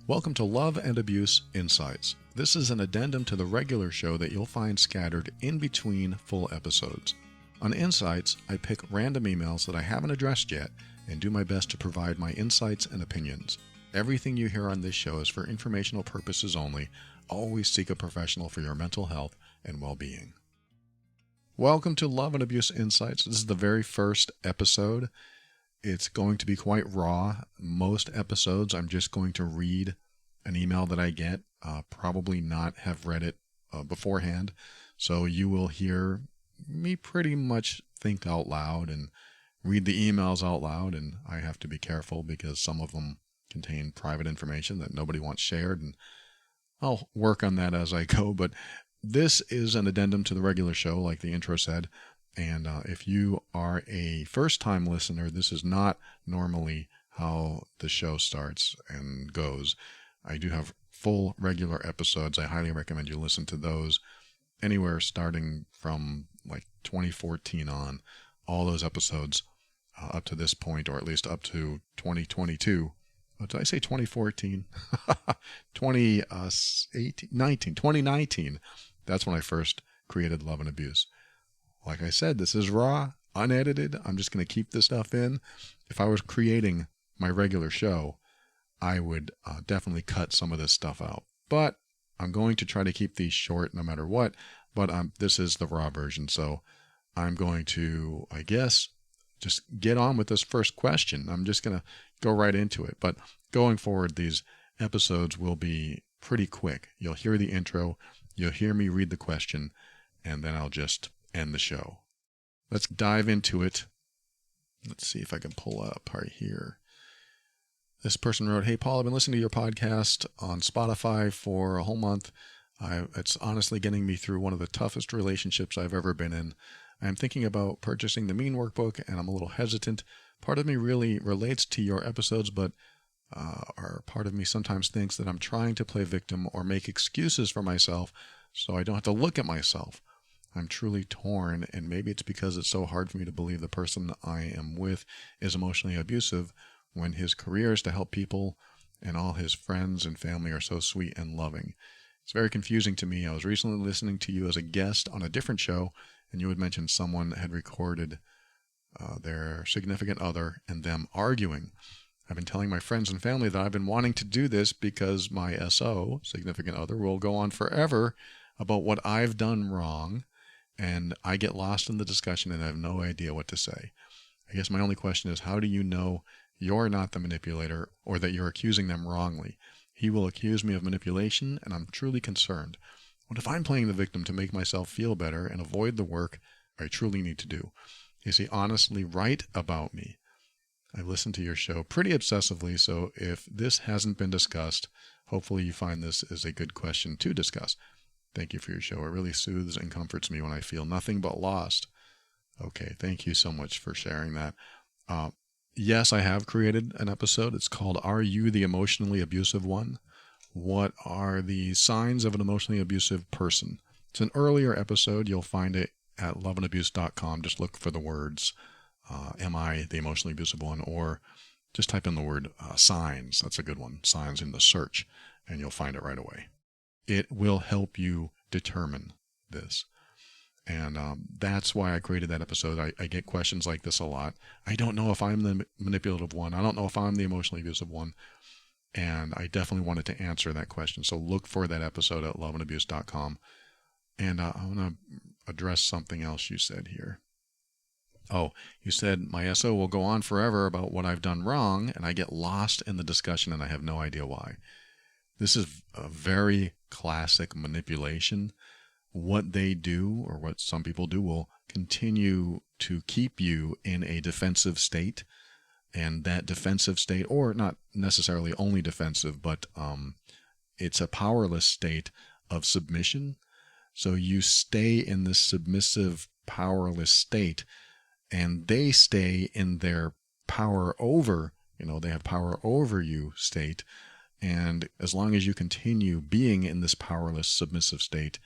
Welcome to Love and Abuse Insights. This is an addendum to the regular show that you'll find scattered in between full episodes. On Insights, I pick random emails that I haven't addressed yet and do my best to provide my insights and opinions. Everything you hear on this show is for informational purposes only. Always seek a professional for your mental health and well-being. Welcome to Love and Abuse Insights. This is the very first episode. It's going to be quite raw. Most episodes, I'm just going to read an email that I get, probably not have read it beforehand. So you will hear me pretty much think out loud and read the emails out loud. And I have to be careful because some of them contain private information that nobody wants shared. And I'll work on that as I go. But this is an addendum to the regular show, like the intro said. And if you are a first-time listener, this is not normally how the show starts and goes. I do have full regular episodes. I highly recommend you listen to those anywhere starting from like 2014 on. All those episodes up to this point, or at least up to 2022. Oh, did I say 2014? 2019. That's when I first created Love and Abuse. Like I said, this is raw, unedited. I'm just going to keep this stuff in. If I was creating my regular show, I would definitely cut some of this stuff out. But I'm going to try to keep these short no matter what. But this is the raw version. So I'm going to, I guess, just get on with this first question. I'm just going to go right into it. But going forward, these episodes will be pretty quick. You'll hear the intro. You'll hear me read the question. And then I'll just end the show. Let's dive into it. Let's see if I can pull up right here. This person wrote, "Hey Paul, I've been listening to your podcast on Spotify for a whole month. It's honestly getting me through one of the toughest relationships I've ever been in. I'm thinking about purchasing the Mean Workbook and I'm a little hesitant. Part of me really relates to your episodes, but part of me sometimes thinks that I'm trying to play victim or make excuses for myself so I don't have to look at myself. I'm truly torn, and maybe it's because it's so hard for me to believe the person I am with is emotionally abusive when his career is to help people and all his friends and family are so sweet and loving. It's very confusing to me. I was recently listening to you as a guest on a different show, and you had mentioned someone had recorded their significant other and them arguing. I've been telling my friends and family that I've been wanting to do this because my SO, significant other, will go on forever about what I've done wrong, and I get lost in the discussion and I have no idea what to say. I guess my only question is, how do you know you're not the manipulator or that you're accusing them wrongly? He will accuse me of manipulation, and I'm truly concerned. What if I'm playing the victim to make myself feel better and avoid the work I truly need to do? Is he honestly right about me? I listen to your show pretty obsessively, so if this hasn't been discussed, hopefully you find this is a good question to discuss. Thank you for your show. It really soothes and comforts me when I feel nothing but lost." Okay, thank you so much for sharing that. Yes, I have created an episode. It's called "Are You the Emotionally Abusive One? What are the signs of an emotionally abusive person?" It's an earlier episode. You'll find it at loveandabuse.com. Just look for the words, "Am I the emotionally abusive one?" Or just type in the word signs. That's a good one. Signs in the search, and you'll find it right away. It will help you determine this. And that's why I created that episode. I get questions like this a lot. I don't know if I'm the manipulative one. I don't know if I'm the emotionally abusive one. And I definitely wanted to answer that question. So look for that episode at loveandabuse.com. And I want to address something else you said here. Oh, you said my SO will go on forever about what I've done wrong, and I get lost in the discussion and I have no idea why. This is a very classic manipulation. What they do, or what some people do, will continue to keep you in a defensive state. And that defensive state, or not necessarily only defensive, but it's a powerless state of submission. So you stay in this submissive, powerless state, and they stay in their power over, they have power over you state. And as long as you continue being in this powerless, submissive state,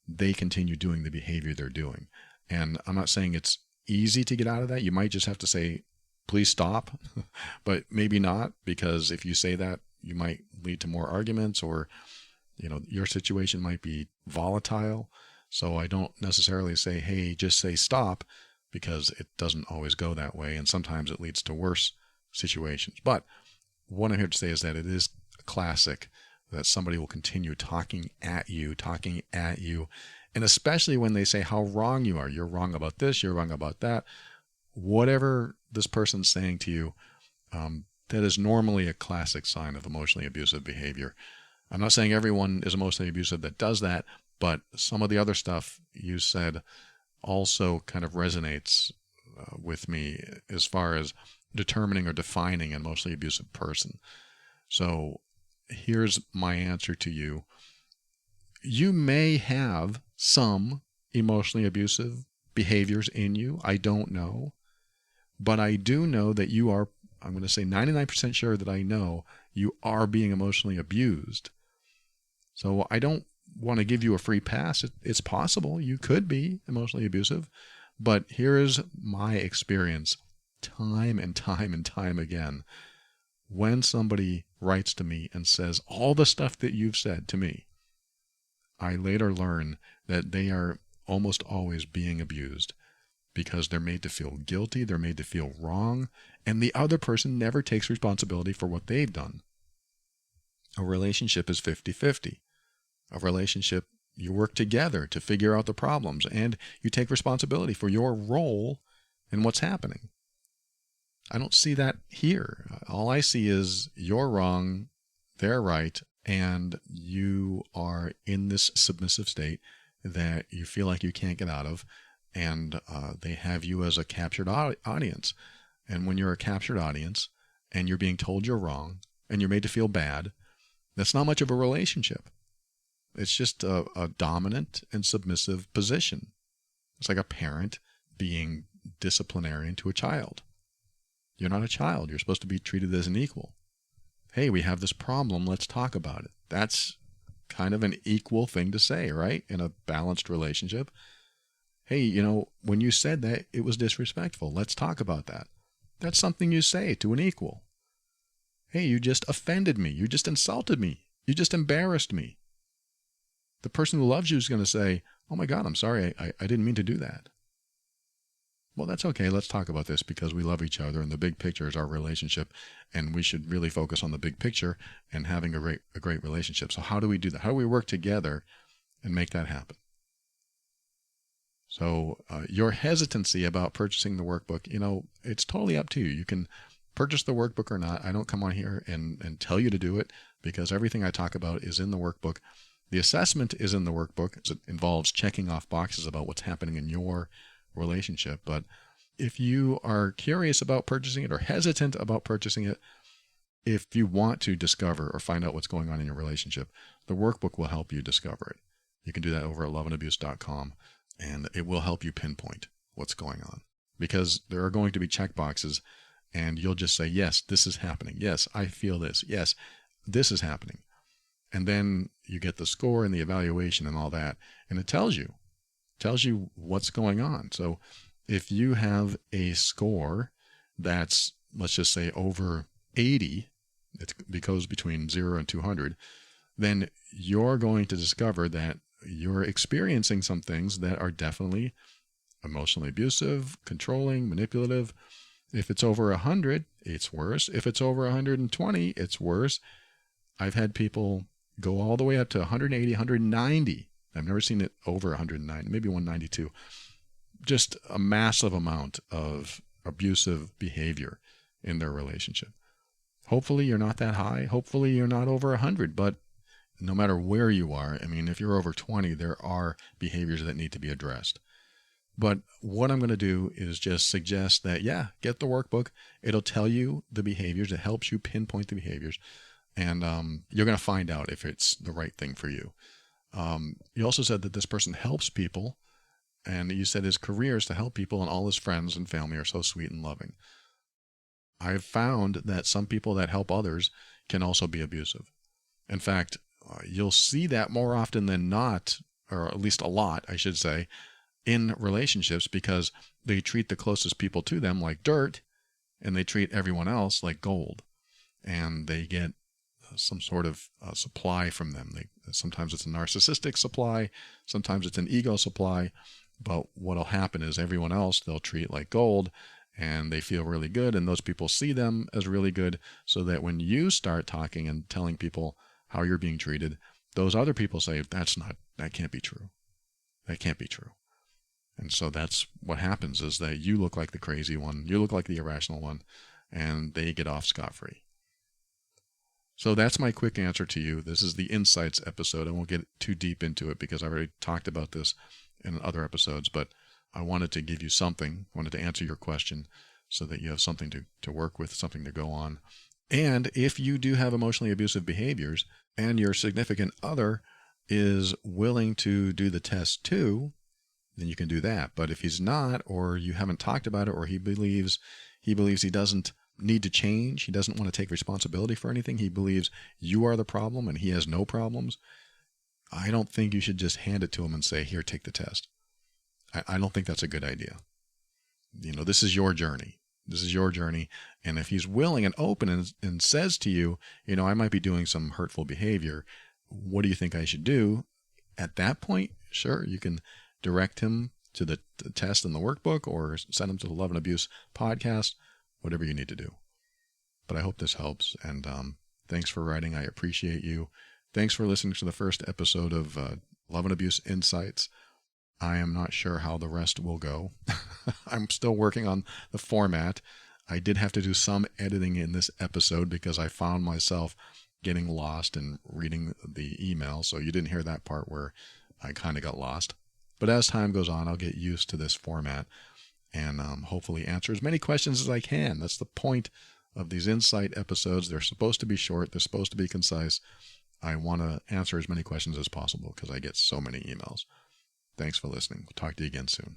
they continue doing the behavior they're doing. And I'm not saying it's easy to get out of that. You might just have to say, please stop, but maybe not, because if you say that, you might lead to more arguments, or, your situation might be volatile. So I don't necessarily say, hey, just say stop, because it doesn't always go that way. And sometimes it leads to worse situations. But what I'm here to say is that it is classic that somebody will continue talking at you. And especially when they say how wrong you are. You're wrong about this, you're wrong about that. Whatever this person's saying to you, that is normally a classic sign of emotionally abusive behavior. I'm not saying everyone is emotionally abusive that does that, but some of the other stuff you said also kind of resonates with me as far as determining or defining an emotionally abusive person. So here's my answer to you. You may have some emotionally abusive behaviors in you. I don't know. But I do know that you are, I'm going to say 99% sure that I know you are being emotionally abused. So I don't want to give you a free pass. It's possible you could be emotionally abusive. But here is my experience time and time and time again. When somebody writes to me and says all the stuff that you've said to me, I later learn that they are almost always being abused because they're made to feel guilty, they're made to feel wrong, and the other person never takes responsibility for what they've done. A relationship is 50-50. A relationship, you work together to figure out the problems, and you take responsibility for your role in what's happening. I don't see that here. All I see is you're wrong, they're right, and you are in this submissive state that you feel like you can't get out of, and they have you as a captured audience. And when you're a captured audience and you're being told you're wrong and you're made to feel bad, that's not much of a relationship. It's just a dominant and submissive position. It's like a parent being disciplinarian to a child. You're not a child. You're supposed to be treated as an equal. Hey, we have this problem. Let's talk about it. That's kind of an equal thing to say, right? In a balanced relationship. Hey, when you said that, it was disrespectful. Let's talk about that. That's something you say to an equal. Hey, you just offended me. You just insulted me. You just embarrassed me. The person who loves you is going to say, oh my God, I'm sorry. I didn't mean to do that. Well, that's okay. Let's talk about this because we love each other and the big picture is our relationship, and we should really focus on the big picture and having a great relationship. So how do we do that? How do we work together and make that happen? So your hesitancy about purchasing the workbook, it's totally up to you. You can purchase the workbook or not. I don't come on here and tell you to do it because everything I talk about is in the workbook. The assessment is in the workbook. It involves checking off boxes about what's happening in your relationship. But if you are curious about purchasing it or hesitant about purchasing it, if you want to discover or find out what's going on in your relationship, the workbook will help you discover it. You can do that over at loveandabuse.com, and it will help you pinpoint what's going on, because there are going to be check boxes and you'll just say, yes, this is happening. Yes, I feel this. Yes, this is happening. And then you get the score and the evaluation and all that, and it tells you what's going on. So if you have a score that's, let's just say, over 80, it goes between 0 and 200, then you're going to discover that you're experiencing some things that are definitely emotionally abusive, controlling, manipulative. If it's over 100, it's worse. If it's over 120, it's worse. I've had people go all the way up to 180, 190. I've never seen it over 190, maybe 192. Just a massive amount of abusive behavior in their relationship. Hopefully you're not that high. Hopefully you're not over 100, but no matter where you are, if you're over 20, there are behaviors that need to be addressed. But what I'm going to do is just suggest that, get the workbook. It'll tell you the behaviors. It helps you pinpoint the behaviors. And you're going to find out if it's the right thing for you. You also said that this person helps people, and you said his career is to help people, and all his friends and family are so sweet and loving. I've found that some people that help others can also be abusive. In fact, you'll see that more often than not, or at least a lot, I should say, in relationships, because they treat the closest people to them like dirt, and they treat everyone else like gold. And they get some sort of supply from them. Sometimes it's a narcissistic supply, sometimes it's an ego supply, but what'll happen is everyone else they'll treat like gold, and they feel really good, and those people see them as really good, so that when you start talking and telling people how you're being treated, those other people say, that can't be true. That can't be true. And so that's what happens, is that you look like the crazy one, you look like the irrational one, and they get off scot-free. So that's my quick answer to you. This is the Insights episode. I won't get too deep into it because I already talked about this in other episodes, but I wanted to give you something. I wanted to answer your question so that you have something to work with, something to go on. And if you do have emotionally abusive behaviors and your significant other is willing to do the test too, then you can do that. But if he's not, or you haven't talked about it, or he believes he doesn't need to change, he doesn't want to take responsibility for anything, he believes you are the problem and he has no problems, I don't think you should just hand it to him and say, here, take the test. I don't think that's a good idea. This is your journey. This is your journey. And if he's willing and open and says to you, I might be doing some hurtful behavior, what do you think I should do? At that point, sure, you can direct him to the test in the workbook, or send him to the Love and Abuse podcast, whatever you need to do. But I hope this helps. And thanks for writing. I appreciate you. Thanks for listening to the first episode of Love and Abuse Insights. I am not sure how the rest will go. I'm still working on the format. I did have to do some editing in this episode because I found myself getting lost and reading the email. So you didn't hear that part where I kind of got lost. But as time goes on, I'll get used to this format and hopefully answer as many questions as I can. That's the point of these Insight episodes. They're supposed to be short. They're supposed to be concise. I want to answer as many questions as possible because I get so many emails. Thanks for listening. We'll talk to you again soon.